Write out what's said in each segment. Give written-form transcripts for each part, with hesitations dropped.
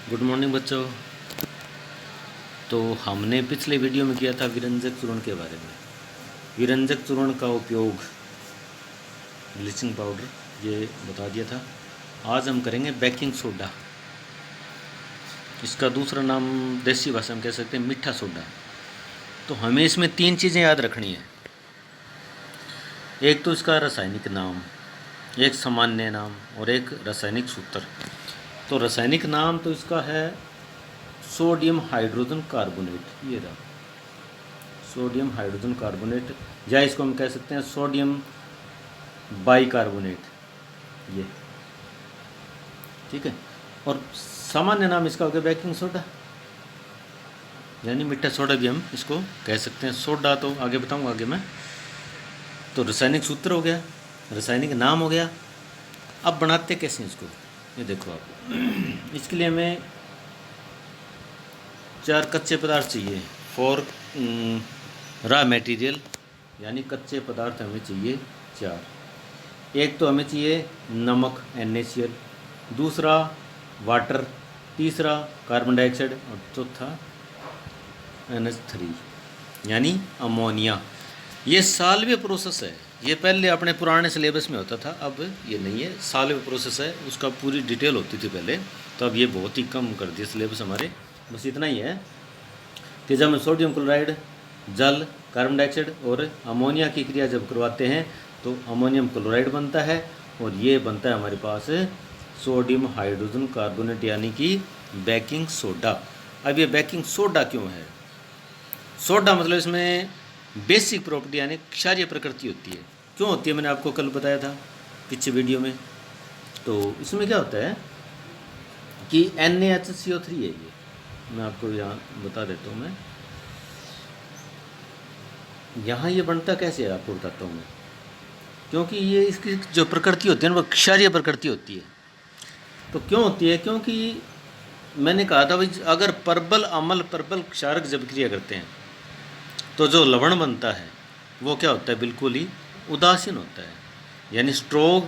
Good morning बच्चों। तो हमने पिछले वीडियो में किया था विरंजक चूर्ण के बारे में। विरंजक चूर्ण का उपयोग ब्लीचिंग पाउडर ये बता दिया था। आज हम करेंगे बेकिंग सोडा। इसका दूसरा नाम देसी भाषा में कह सकते हैं मीठा सोडा। तो हमें इसमें तीन चीज़ें याद रखनी है। एक तो इसका रासायनिक नाम, एक सामान्य नाम और एक रासायनिक सूत्र। तो रासायनिक नाम तो इसका है सोडियम हाइड्रोजन कार्बोनेट। ये रहा सोडियम हाइड्रोजन कार्बोनेट, या इसको हम कह सकते हैं सोडियम बाइकार्बोनेट। ये ठीक है। और सामान्य नाम इसका हो गया बेकिंग सोडा, यानी मीठा सोडा भी हम इसको कह सकते हैं। सोडा तो आगे बताऊंगा आगे मैं। तो रासायनिक सूत्र हो गया, रासायनिक नाम हो गया। अब बनाते कैसे हैं इसको, ये देखो आप। इसके लिए हमें 4 कच्चे पदार्थ चाहिए। फॉर रॉ मटेरियल, यानी कच्चे पदार्थ हमें चाहिए 4। एक तो हमें चाहिए नमक NaCl, दूसरा वाटर, तीसरा कार्बन डाइऑक्साइड और चौथा NH3 यानी अमोनिया। ये साल्व्य प्रोसेस है। ये पहले अपने पुराने सिलेबस में होता था, अब ये नहीं है। साल्व्य प्रोसेस है, उसका पूरी डिटेल होती थी पहले, तो अब ये बहुत ही कम कर दिया सिलेबस हमारे। बस इतना ही है कि जब हम सोडियम क्लोराइड, जल, कार्बन डाइऑक्साइड और अमोनिया की क्रिया जब करवाते हैं तो अमोनियम क्लोराइड बनता है और ये बनता है हमारे पास सोडियम हाइड्रोजन कार्बोनेट, यानी कि बेकिंग सोडा। अब ये बेकिंग सोडा क्यों है? सोडा मतलब इसमें बेसिक प्रॉपर्टी यानी क्षारीय प्रकृति होती है। क्यों होती है? मैंने आपको कल बताया था पिछले वीडियो में। तो इसमें क्या होता है कि NaHCO3 है। ये मैं आपको यहाँ बता देता हूँ। मैं यहाँ ये बनता कैसे है आपको बताता हूँ मैं। क्योंकि ये इसकी जो प्रकृति होती है ना वो क्षारीय प्रकृति होती है। तो क्यों होती है? क्योंकि मैंने कहा था भाई, अगर परबल अम्ल परबल क्षारक जब क्रिया करते हैं तो जो लवण बनता है वो क्या होता है? बिल्कुल ही उदासीन होता है। यानी strong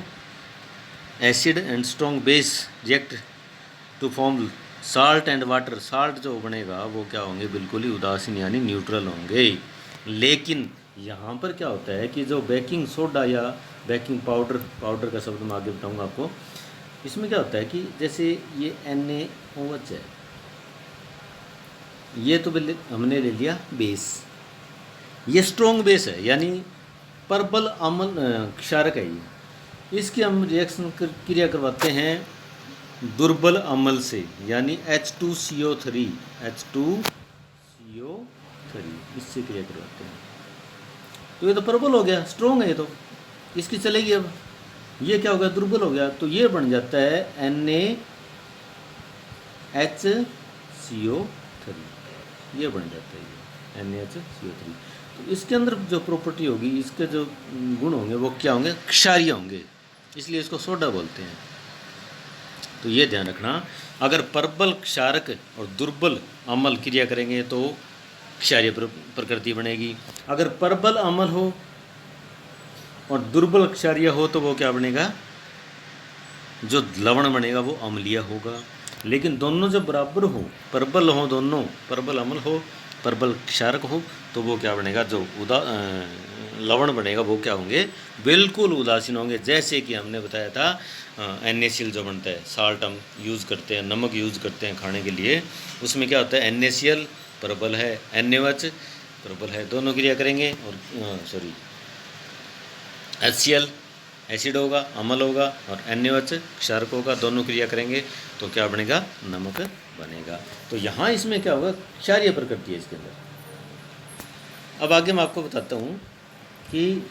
acid and strong base react to form salt and water. Salt जो बनेगा वो क्या होंगे? बिल्कुल ही उदासीन यानी न्यूट्रल होंगे। लेकिन यहाँ पर क्या होता है कि जो बेकिंग सोडा या बेकिंग पाउडर, पाउडर का शब्द मैं आगे बताऊँगा आपको। इसमें क्या होता है कि जैसे ये NaOH है, ये तो हमने ले लिया बेस। ये स्ट्रोंग बेस है, यानी परबल अम्ल क्षारक है ये। इसकी हम रिएक्शन क्रिया करवाते हैं दुर्बल अम्ल से, यानी H2CO3 इससे क्रिया करवाते हैं। तो ये तो प्रबल हो गया, स्ट्रोंग है ये तो, इसकी चलेगी। अब ये क्या हो गया? दुर्बल हो गया। तो ये बन जाता है NaHCO3। ये बन जाता है ये NaHCO3। तो इसके अंदर जो प्रॉपर्टी होगी, इसके जो गुण होंगे वो क्या होंगे? क्षारीय होंगे, इसलिए इसको सोडा बोलते हैं। तो ये ध्यान रखना, अगर प्रबल क्षारक और दुर्बल अम्ल क्रिया करेंगे तो क्षारीय प्रकृति बनेगी। अगर प्रबल अम्ल हो और दुर्बल क्षारीय हो तो वो क्या बनेगा? जो लवण बनेगा वो अम्लीय होगा। लेकिन दोनों जब बराबर हो, प्रबल हो दोनों, प्रबल अम्ल हो प्रबल क्षारक हो, तो वो क्या बनेगा? जो लवण बनेगा वो क्या होंगे? बिल्कुल उदासीन होंगे। जैसे कि हमने बताया था NaCl जो बनता है, साल्ट हम यूज़ करते हैं, नमक यूज़ करते हैं खाने के लिए, उसमें क्या होता है? NaCl प्रबल है, NaOH प्रबल है, दोनों क्रिया करेंगे और HCl एसिड होगा, अम्ल होगा, और NaOH क्षारक होगा, दोनों क्रिया करेंगे तो क्या बनेगा? नमक बनेगा। तो यहाँ इसमें क्या होगा? क्षारीय प्रकृति है इसके अंदर। अब आगे मैं आपको बताता हूँ कि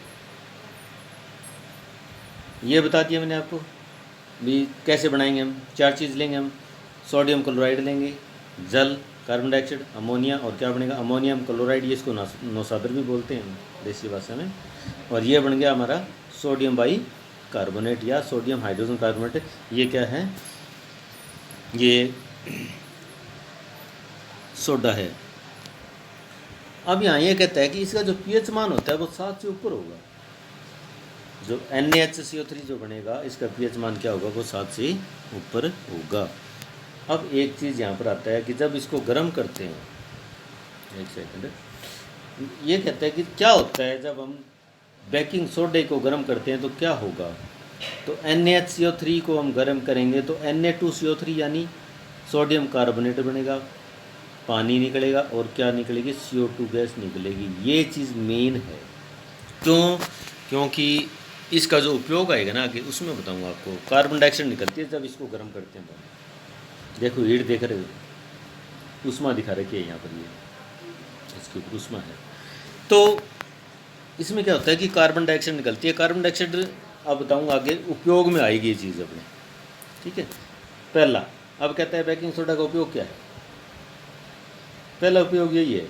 ये बता दिया मैंने आपको भी कैसे बनाएंगे। हम 4 चीज़ लेंगे। हम सोडियम क्लोराइड लेंगे, जल, कार्बन डाइऑक्साइड, अमोनिया, और क्या बनेगा? Ammonium chloride. ये इसको नौसादर भी बोलते हैं देसी भाषा में। और ये बन गया हमारा सोडियम बाई कार्बोनेट या सोडियम हाइड्रोजन कार्बोनेट। ये क्या है? ये सोडा है। अब यहाँ ये कहता है कि इसका जो pH मान होता है वो 7 से ऊपर होगा। जो NaHCO3 जो बनेगा इसका pH मान क्या होगा? वो 7 से ऊपर होगा। अब एक चीज़ यहाँ पर आता है कि जब इसको गर्म करते हैं, एक सेकंड, ये कहता है कि क्या होता है जब हम बेकिंग सोडे को गर्म करते हैं तो क्या होगा। तो NaCO3 को हम गर्म करेंगे तो Na2CO3 यानी सोडियम कार्बोनेट बनेगा, पानी निकलेगा और क्या निकलेगी, CO2 गैस निकलेगी। ये चीज़ मेन है। क्यों? क्योंकि इसका जो उपयोग आएगा ना आगे उसमें बताऊंगा आपको। कार्बन डाइऑक्साइड निकलती है जब इसको गर्म करते हैं। देखो हीट देख रहे हो, उष्मा दिखा रखी है यहाँ पर, ये इसके ऊपर उष्मा है। तो इसमें क्या होता है कि कार्बन डाइऑक्साइड निकलती है। कार्बन डाइऑक्साइड अब बताऊंगा आगे उपयोग में आएगी ये चीज़ अपने, ठीक है। पहला, अब कहता है बेकिंग सोडा का उपयोग क्या है। पहला उपयोग यही है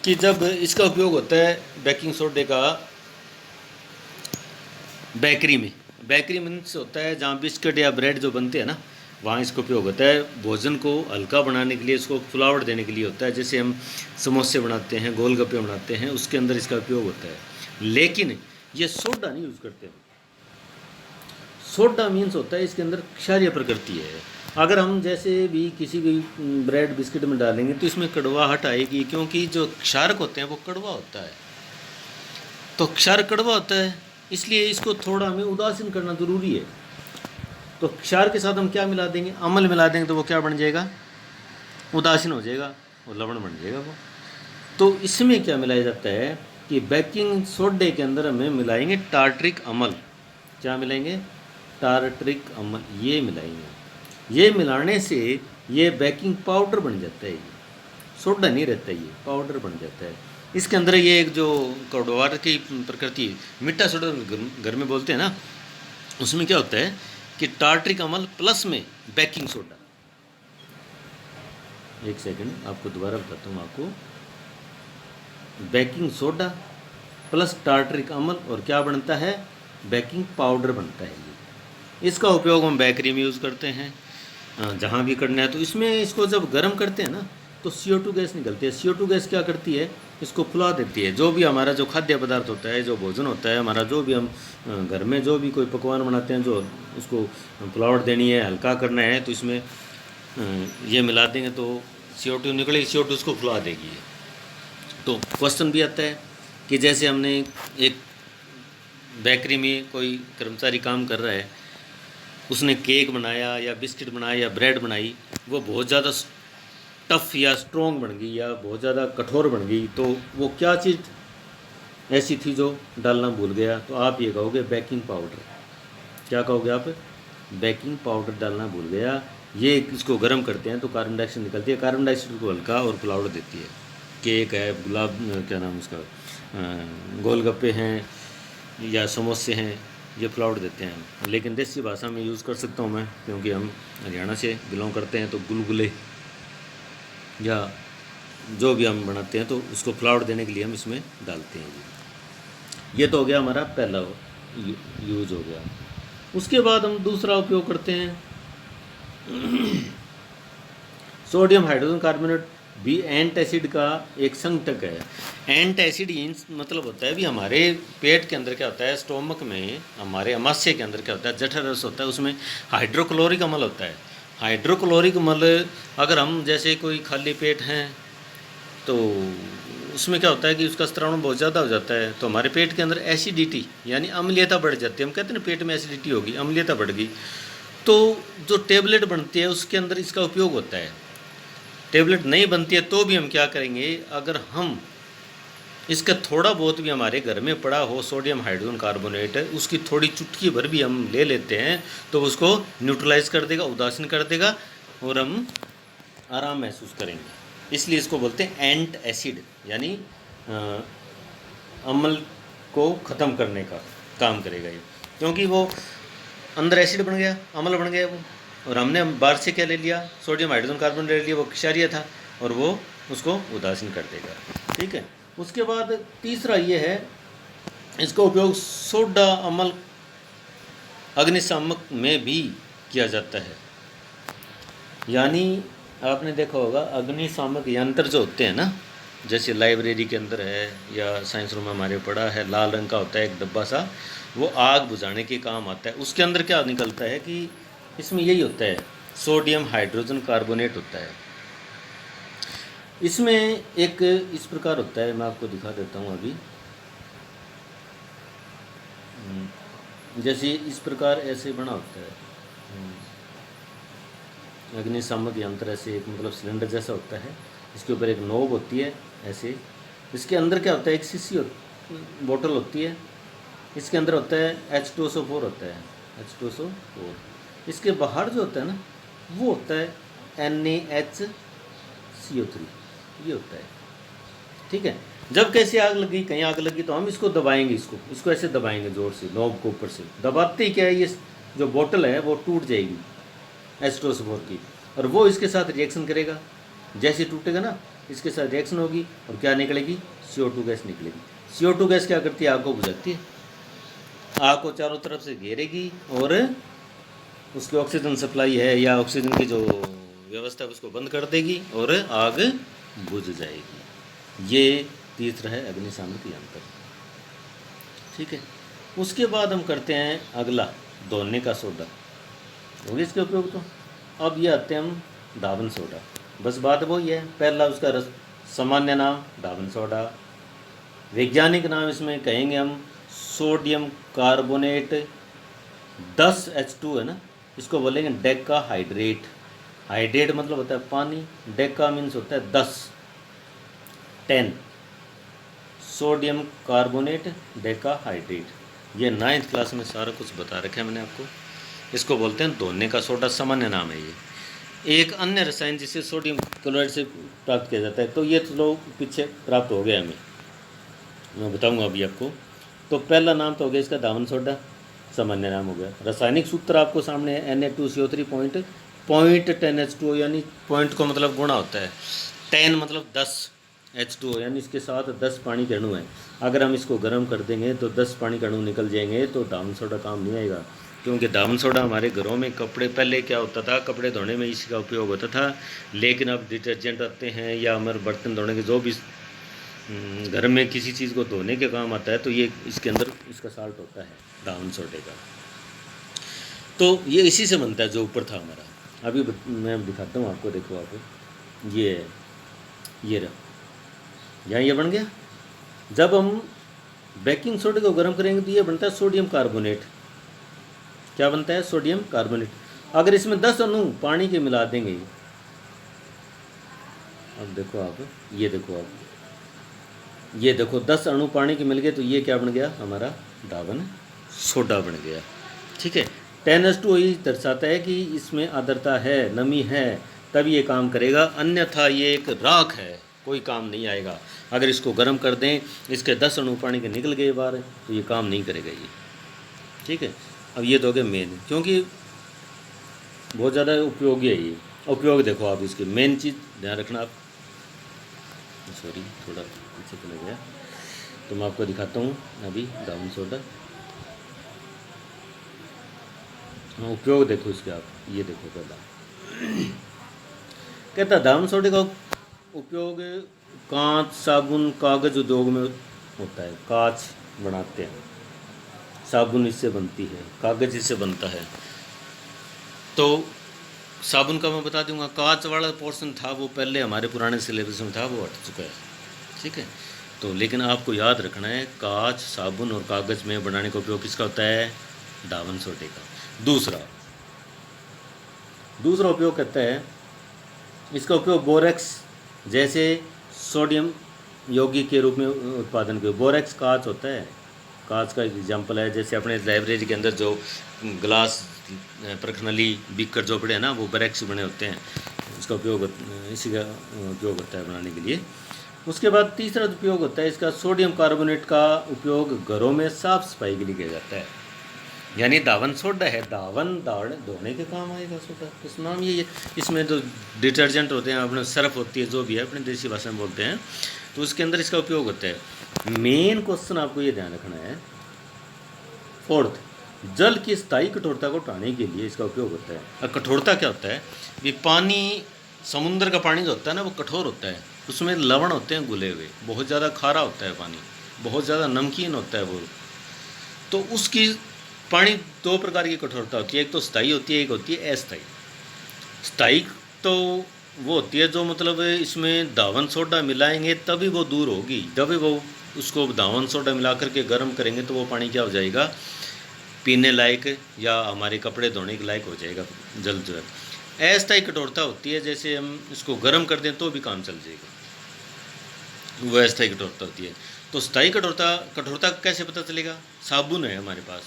कि जब इसका उपयोग होता है बेकिंग सोडे का बेकरी में, बेकरी मीन्स होता है जहाँ बिस्किट या ब्रेड जो बनते हैं ना, वहाँ इसका उपयोग होता है। भोजन को हल्का बनाने के लिए, इसको फुलावट देने के लिए होता है। जैसे हम समोसे बनाते हैं, गोलगप्पे बनाते हैं, उसके अंदर इसका उपयोग होता है। लेकिन ये सोडा नहीं यूज़ करते हैं। सोडा मीन्स होता है इसके अंदर क्षारीय प्रकृति है। अगर हम जैसे भी किसी भी ब्रेड बिस्किट में डालेंगे तो इसमें कड़वाहट आएगी, क्योंकि जो क्षारक होते हैं वो कड़वा होता है। तो क्षार कड़वा होता है, इसलिए इसको थोड़ा हमें उदासीन करना ज़रूरी है। तो क्षार के साथ हम क्या मिला देंगे, अम्ल मिला देंगे, तो वो क्या बन जाएगा, उदासीन हो जाएगा और लवण बन जाएगा वो। तो इसमें क्या मिलाया जाता है कि बेकिंग सोडे के अंदर हमें मिलाएंगे टार्ट्रिक अम्ल। क्या मिलाएंगे, टार्ट्रिक अम्ल, ये मिलाएंगे। ये मिलाने से ये बेकिंग पाउडर बन जाता है। ये सोडा नहीं रहता, ये पाउडर बन जाता है। इसके अंदर ये एक जो कड़वाहट की प्रकृति, मीठा सोडा घर में बोलते हैं ना, उसमें क्या होता है कि टार्ट्रिक अम्ल प्लस में बेकिंग सोडा। एक सेकंड आपको दोबारा बताता हूँ आपको। बेकिंग सोडा प्लस टार्ट्रिक अम्ल और क्या बनता है, बेकिंग पाउडर बनता है। ये इसका उपयोग हम बेकरी में यूज़ करते हैं, जहाँ भी करना है। तो इसमें इसको जब गर्म करते हैं ना तो CO2 गैस निकलती है। CO2 गैस क्या करती है, इसको फुला देती है। जो भी हमारा जो खाद्य पदार्थ होता है, जो भोजन होता है हमारा, जो भी हम घर में जो भी कोई पकवान बनाते हैं, जो उसको फुलावट देनी है, हल्का करना है, तो इसमें ये मिला देंगे तो CO2 निकलेगी, CO2 उसको फुला देगी। तो क्वेश्चन भी आता है कि जैसे हमने एक बेकरी में कोई कर्मचारी काम कर रहा है, उसने केक बनाया या बिस्किट बनाया या ब्रेड बनाई, वो बहुत ज़्यादा टफ़ या स्ट्रॉन्ग बन गई या बहुत ज़्यादा कठोर बन गई, तो वो क्या चीज़ ऐसी थी जो डालना भूल गया। तो आप ये कहोगे बेकिंग पाउडर। क्या कहोगे आप, बेकिंग पाउडर डालना भूल गया। ये इसको गर्म करते हैं तो कार्बन डाइऑक्साइड निकलती है। कार्बन डाइऑक्साइड को हल्का और फुलावट देती है। केक है, गुलाब क्या नाम उसका, गोलगप्पे हैं या समोसे हैं, ये फुलावट देते हैं। लेकिन देसी भाषा में यूज़ कर सकता हूँ मैं, क्योंकि हम हरियाणा से बिलोंग करते हैं। तो गुलगुले या जो भी हम बनाते हैं तो उसको फ्लावर देने के लिए हम इसमें डालते हैं। ये तो हो गया हमारा पहला यूज हो गया। उसके बाद हम दूसरा उपयोग करते हैं सोडियम हाइड्रोजन कार्बोनेट भी एंटासिड का एक संघटक है। एंटासिड मतलब होता है भी हमारे पेट के अंदर क्या होता है, स्टोमक में हमारे अमाशय के अंदर क्या होता है, जठर रस होता है, उसमें हाइड्रोक्लोरिक अम्ल होता है। हाइड्रोक्लोरिक अम्ल अगर हम जैसे कोई खाली पेट हैं तो उसमें क्या होता है कि उसका स्त्राव बहुत ज़्यादा हो जाता है, तो हमारे पेट के अंदर एसिडिटी यानी अम्लीयता बढ़ जाती है। हम कहते हैं ना पेट में एसिडिटी होगी, अम्लीयता बढ़ गई, तो जो टेबलेट बनती है उसके अंदर इसका उपयोग होता है। टेबलेट नहीं बनती है तो भी हम क्या करेंगे, अगर हम इसका थोड़ा बहुत भी हमारे घर में पड़ा हो सोडियम हाइड्रोजन कार्बोनेट, उसकी थोड़ी चुटकी भर भी हम ले लेते हैं तो उसको न्यूट्रलाइज कर देगा, उदासीन कर देगा और हम आराम महसूस करेंगे। इसलिए इसको बोलते हैं एंट एसिड, यानी अम्ल को ख़त्म करने का काम करेगा ये, क्योंकि वो अंदर एसिड बन गया, अम्ल बन गया वो, और हमने बाहर से क्या ले लिया, सोडियम हाइड्रोजन कार्बन ले लिया, वो क्षारीय था और वो उसको उदासीन कर देगा। ठीक है। उसके बाद तीसरा ये है, इसका उपयोग सोडा अम्ल अग्निशामक में भी किया जाता है। यानी आपने देखा होगा अग्निशामक यंत्र जो होते हैं ना, जैसे लाइब्रेरी के अंदर है या साइंस रूम में हमारे पड़ा है, लाल रंग का होता है एक डब्बा सा, वो आग बुझाने के काम आता है। उसके अंदर क्या निकलता है कि इसमें यही होता है, सोडियम हाइड्रोजन कार्बोनेट होता है। इसमें एक इस प्रकार होता है, मैं आपको दिखा देता हूँ अभी। जैसे इस प्रकार ऐसे बना होता है अग्निशामक यंत्र, ऐसे एक मतलब सिलेंडर जैसा होता है। इसके ऊपर एक नोब होती है ऐसे। इसके अंदर क्या होता है, एक शीशी बोतल होती है। इसके अंदर होता है H2SO4 होता है, H2SO4। इसके बाहर जो होता है ना, वो होता है NaHCO3, ये होता है। ठीक है, जब कैसे आग लगी, कहीं आग लगी तो हम इसको दबाएंगे, इसको ऐसे दबाएंगे जोर से, नॉब को ऊपर से दबाते ही क्या है, ये जो बोतल है वो टूट जाएगी H2SO4 की, और वो इसके साथ रिएक्शन करेगा। जैसे टूटेगा ना, इसके साथ रिएक्शन होगी और क्या निकलेगी, CO2 गैस निकलेगी। CO2 गैस क्या करती है, आग को बुझाती है, आग को चारों तरफ से घेरेगी और उसकी ऑक्सीजन सप्लाई है या ऑक्सीजन की जो व्यवस्था है उसको बंद कर देगी और आग बुझ जाएगी। ये तीसरा है अग्निशामक यंत्र। ठीक है, उसके बाद हम करते हैं अगला, धोने का सोडा। हो गया इसके उपयोग। तो अब ये आते हैं हम दावन सोडा। बस बात वही है, पहला उसका सामान्य नाम दावन सोडा, वैज्ञानिक नाम इसमें कहेंगे हम सोडियम कार्बोनेट 10H2 है ना, इसको बोलेंगे डेका हाइड्रेट। हाइड्रेट मतलब होता है पानी, डेका मीन्स होता है 10 सोडियम कार्बोनेट डेका हाइड्रेट। ये 9th क्लास में सारा कुछ बता रखा है मैंने आपको। इसको बोलते हैं धोने का सोडा, सामान्य नाम है ये। एक अन्य रसायन जिसे सोडियम क्लोराइड से प्राप्त किया जाता है, तो ये तो लोग पीछे प्राप्त हो गया हमें, मैं बताऊंगा अभी आपको। तो पहला नाम तो हो गया इसका दावन सोडा, सामान्य नाम हो गया। रासायनिक सूत्र आपको सामने है, Na2CO3 पॉइंट 10H2O, यानी पॉइंट को मतलब गुणा होता है, 10 मतलब 10H2O, यानी इसके साथ 10 पानी के अणु हैं। अगर हम इसको गर्म कर देंगे तो 10 पानी के अणु निकल जाएंगे, तो दावन सोडा काम नहीं आएगा। क्योंकि दावन सोडा हमारे घरों में कपड़े, पहले क्या होता था, कपड़े धोने में इसका उपयोग होता था, लेकिन अब डिटर्जेंट आते हैं या हमारे बर्तन धोने के जो भी घर में किसी चीज़ को धोने के काम आता है, तो ये इसके अंदर इसका साल्ट होता है दावन सोडे का। तो ये इसी से बनता है जो ऊपर था हमारा। अभी मैं दिखाता हूँ आपको, देखो आप, ये रहा, यहाँ ये बन गया। जब हम बेकिंग सोडे को गर्म करेंगे तो ये बनता है सोडियम कार्बोनेट। क्या बनता है, सोडियम कार्बोनेट। अगर इसमें 10 अणु पानी के मिला देंगे, अब देखो आप, ये देखो 10 अणु पानी के मिल गए, तो ये क्या बन गया, हमारा दावन सोडा बन गया। ठीक है, 10H2O ही दर्शाता है कि इसमें आर्द्रता है, नमी है, तब ये काम करेगा, अन्यथा ये एक राख है, कोई काम नहीं आएगा। अगर इसको गर्म कर दें, इसके 10 अणु पानी के निकल गए बाहर, तो ये काम नहीं करेगा ये। ठीक है, अब ये तो हो गया मेन, क्योंकि बहुत ज़्यादा उपयोगी है ये। उपयोग देखो आप, इसके मेन चीज़ ध्यान रखना आप, सॉरी थोड़ा पीछे चला गया, तो मैं आपको दिखाता हूँ अभी दावन सोडा। उपयोग देखो इसके आप, ये देखो पहला कहता है दावन सोडे का उपयोग कांच, साबुन, कागज उद्योग में होता है। कांच बनाते हैं, साबुन इससे बनती है, कागज इससे बनता है। तो साबुन का मैं बता दूंगा, कांच वाला पोर्शन था वो पहले हमारे पुराने सिलेबस में था, वो हट चुका है। ठीक है, तो लेकिन आपको याद रखना है, कांच, साबुन और कागज में बनाने का उपयोग किसका होता है, दावन सोडे का। दूसरा उपयोग कहता है, इसका उपयोग बोरेक्स जैसे सोडियम यौगिक के रूप में उत्पादन के। बोरेक्स कांच होता है, कांच का एग्जाम्पल है, जैसे अपने लाइब्रेरी के अंदर जो ग्लास, प्रखनली, बीकर जो पड़े हैं ना, वो बोरेक्स बने होते हैं, इसका उपयोग, इसी का उपयोग होता है बनाने के लिए। उसके बाद तीसरा उपयोग होता है इसका, सोडियम कार्बोनेट का उपयोग घरों में साफ सफाई के लिए किया जाता है। यानी दावन सोडा है, दावन धोने के काम आएगा सोडा, इस नाम ये। इसमें जो डिटर्जेंट होते हैं, अपने सर्फ होती है, जो भी है अपने देसी भाषा में बोलते हैं, तो उसके अंदर इसका उपयोग होता है। मेन क्वेश्चन आपको ये ध्यान रखना है, फोर्थ, जल की स्थायी कठोरता को हटाने के लिए इसका उपयोग होता है। अब कठोरता क्या होता है, ये पानी, समुद्र का पानी जो होता है ना, वो कठोर होता है, उसमें लवण होते हैं घुले हुए, बहुत ज़्यादा खारा होता है पानी, बहुत ज़्यादा नमकीन होता है वो। तो उसकी पानी 2 प्रकार की कठोरता होती है, एक तो स्थायी होती है, एक होती है अस्थायी। स्थायिक तो वो होती है जो मतलब इसमें दावन सोडा मिलाएंगे तभी वो दूर होगी, तभी वो उसको दावन सोडा मिला करके गर्म करेंगे तो वो पानी क्या हो जाएगा, पीने लायक या हमारे कपड़े धोने के लायक हो जाएगा जल जो है। अस्थायी कठोरता होती है, जैसे हम इसको गर्म कर दें तो भी काम चल जाएगा, वो अस्थायी कठोरता होती है। तो स्थायी कठोरता कठोरता कैसे पता चलेगा, साबुन है हमारे पास,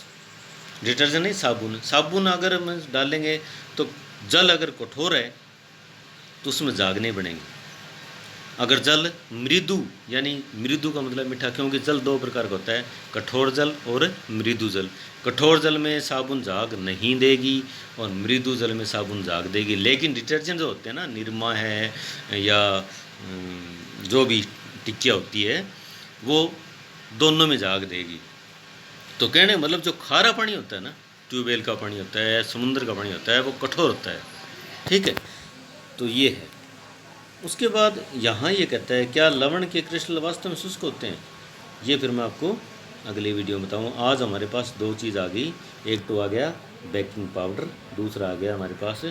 डिटर्जेंट नहीं साबुन, साबुन अगर हम डालेंगे तो जल अगर कठोर है तो उसमें झाग नहीं बनेंगे। अगर जल मृदु, यानी मृदु का मतलब मीठा, क्योंकि जल दो प्रकार का होता है, कठोर जल और मृदु जल। कठोर जल में साबुन झाग नहीं देगी और मृदु जल में साबुन झाग देगी। लेकिन डिटर्जेंट जो होते हैं ना, निरमा है या जो भी टिक्किया होती है, वो दोनों में झाग देगी। तो कहने मतलब जो खारा पानी होता है ना, ट्यूबवेल का पानी होता है, समुद्र का पानी होता है, वो कठोर होता है, ठीक है। तो ये है। उसके बाद यहाँ ये कहता है क्या लवण के क्रिस्टल वास्तव में शुष्क होते हैं, ये फिर मैं आपको अगले वीडियो में बताऊँ। आज हमारे पास दो चीज़ आ गई, एक तो आ गया बेकिंग पाउडर, दूसरा आ गया हमारे पास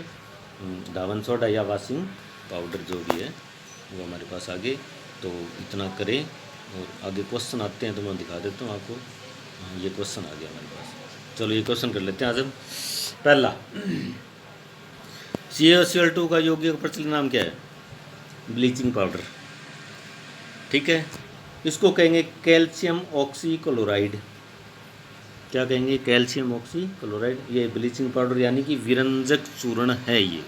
दावन सोडा या वॉशिंग पाउडर, जो भी है वो हमारे पास आ गए। तो इतना करें और आगे क्वेश्चन आते हैं तो मैं दिखा देता हूँ आपको। ये क्वेश्चन आ गया हमारे पास, चलो ये क्वेश्चन कर लेते हैं आज हम। पहला, CaCl2 का यौगिक प्रचलित नाम क्या है, ब्लीचिंग पाउडर, ठीक है। इसको कहेंगे कैल्शियम ऑक्सीक्लोराइड, क्या कहेंगे, कैल्शियम ऑक्सीक्लोराइड। ये ब्लीचिंग पाउडर यानी कि विरंजक चूर्ण है ये,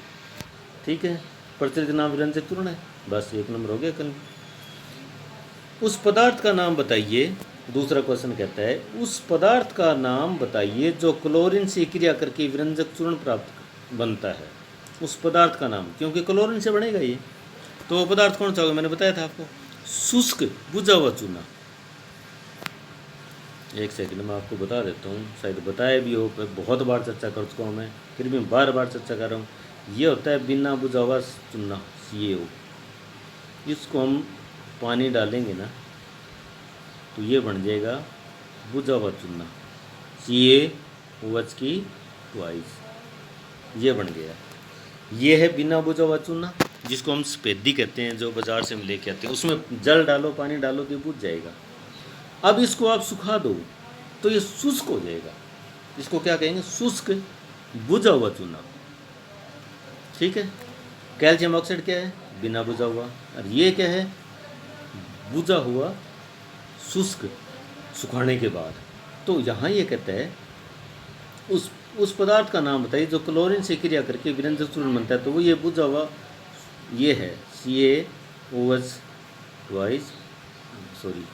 ठीक है। प्रचलित नाम विरंजक चूर्ण है, बस एक नंबर हो गया कल। उस पदार्थ का नाम बताइए, दूसरा क्वेश्चन कहता है उस पदार्थ का नाम बताइए जो क्लोरीन से क्रिया करके विरंजक चूर्ण प्राप्त बनता है। उस पदार्थ का नाम, क्योंकि क्लोरीन से बनेगा ये, तो वो पदार्थ कौन सा होगा, मैंने बताया था आपको, शुष्क बुझा हुआ चूना। एक सेकंड में आपको बता देता हूँ, शायद बताया भी हो, बहुत बार चर्चा कर चुका हूँ मैं, फिर भी बार बार चर्चा कर रहा हूँ। ये होता है बिना बुझा हुआ चूना, CaO। इसको हम पानी डालेंगे ना तो ये बन जाएगा बुझा हुआ चूना, CaOH की ट्वाइस, ये बन गया। ये है बिना बुझा हुआ चूना, जिसको हम सफेदी कहते हैं, जो बाज़ार से हम लेके आते हैं। उसमें जल डालो, पानी डालो तो बुझ जाएगा। अब इसको आप सुखा दो तो ये शुष्क हो जाएगा। इसको क्या कहेंगे, शुष्क बुझा हुआ चूना, ठीक है। कैल्शियम ऑक्साइड क्या है, बिना बुझा हुआ, और ये क्या है, बुझा हुआ शुष्क, सुखाने के बाद। तो यहाँ ये कहता है उस पदार्थ का नाम बताइए जो क्लोरीन से क्रिया करके विरंजक चूर्ण बनता है। तो वो ये बुझा हुआ ये है CaOH twice, sorry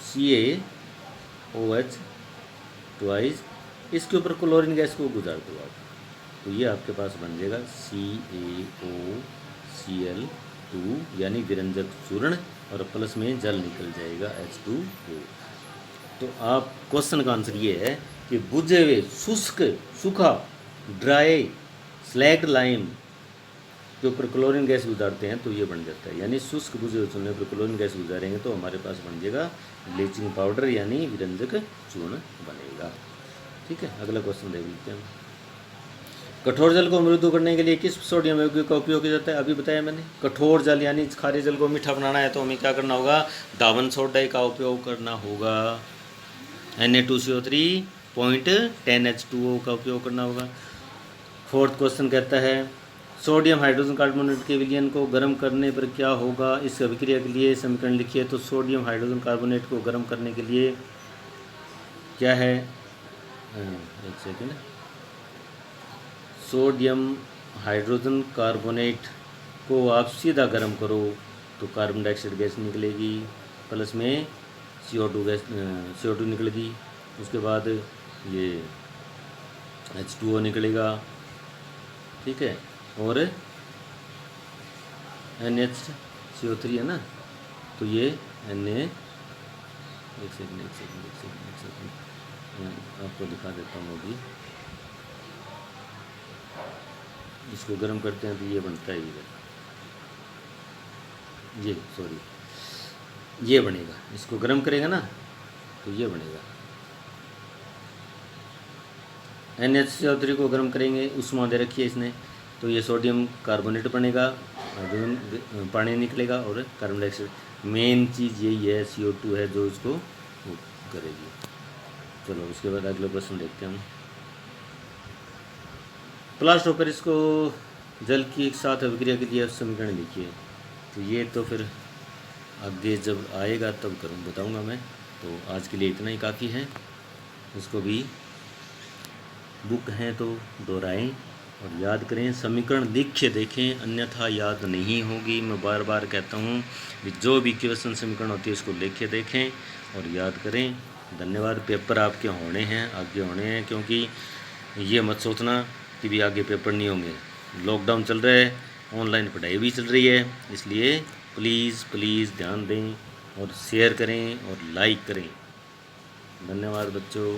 CaOH twice, इसके ऊपर क्लोरीन गैस को गुजार दो आप, तो ये आपके पास बन जाएगा CaOCl2 यानी विरंजक चूर्ण, और प्लस में जल निकल जाएगा H2O। तो आप क्वेश्चन का आंसर ये है कि बुझे हुए शुष्क, सूखा, ड्राई स्लैग्ड लाइम के ऊपर क्लोरीन गैस गुजारते हैं तो ये बन जाता है, यानी शुष्क बुझे हुए चूने पर क्लोरीन गैस गुजारेंगे तो हमारे पास बन जाएगा ब्लीचिंग पाउडर यानी विरंजक चूर्ण बनेगा, ठीक है। अगला क्वेश्चन देख लेते हैं। कठोर जल को मृदु करने के लिए किस सोडियम यौगिक का उपयोग किया जाता है, अभी बताया मैंने। कठोर जल यानी खारे जल को मीठा बनाना है तो हमें क्या करना होगा, दावन सोडा का उपयोग करना होगा, Na2CO3.10H2O का उपयोग करना होगा। फोर्थ क्वेश्चन कहता है सोडियम हाइड्रोजन कार्बोनेट के विलयन को गर्म करने पर क्या होगा, इस अभिक्रिया के लिए समीकरण लिखिए। तो सोडियम हाइड्रोजन कार्बोनेट को गर्म करने के लिए क्या है, एक सेकेंड, सोडियम हाइड्रोजन कार्बोनेट को आप सीधा गर्म करो तो कार्बन डाइऑक्साइड गैस निकलेगी, प्लस में CO2 गैस, CO2 निकलेगी, उसके बाद ये H2O निकलेगा, ठीक है, और NaCO3 है ना, तो ये एक सेकंड आपको दिखा देता हूँ अभी। इसको गर्म करते हैं तो ये बनता है इधर, ये सॉरी ये बनेगा, इसको गर्म करेगा ना तो ये बनेगा NH को गर्म करेंगे, उष्मा दे रखी है इसने, तो ये सोडियम कार्बोनेट बनेगा, पानी निकलेगा और कार्बन डाइऑक्साइड। मेन चीज़ यही है, CO2 है जो इसको वो करेगी। चलो उसके बाद अगला प्रश्न देखते हैं हम। प्लास्टर पर इसको जल की एक साथ अभिक्रिया के लिए समीकरण लिखिए। तो ये तो फिर आगे जब आएगा तब बताऊंगा मैं। तो आज के लिए इतना ही काफ़ी है। इसको भी बुक हैं तो दोहराएं और याद करें, समीकरण लिख के देखें, अन्यथा याद नहीं होगी। मैं बार बार कहता हूँ कि जो भी क्वेश्चन समीकरण होती है उसको लिख के देखें और याद करें। धन्यवाद। पेपर आपके होने हैं, आगे होने हैं, क्योंकि ये मत सोचना कि भी आगे पेपर नहीं होंगे। लॉकडाउन चल रहा है, ऑनलाइन पढ़ाई भी चल रही है, इसलिए प्लीज़ प्लीज़ ध्यान दें और शेयर करें और लाइक करें। धन्यवाद बच्चों।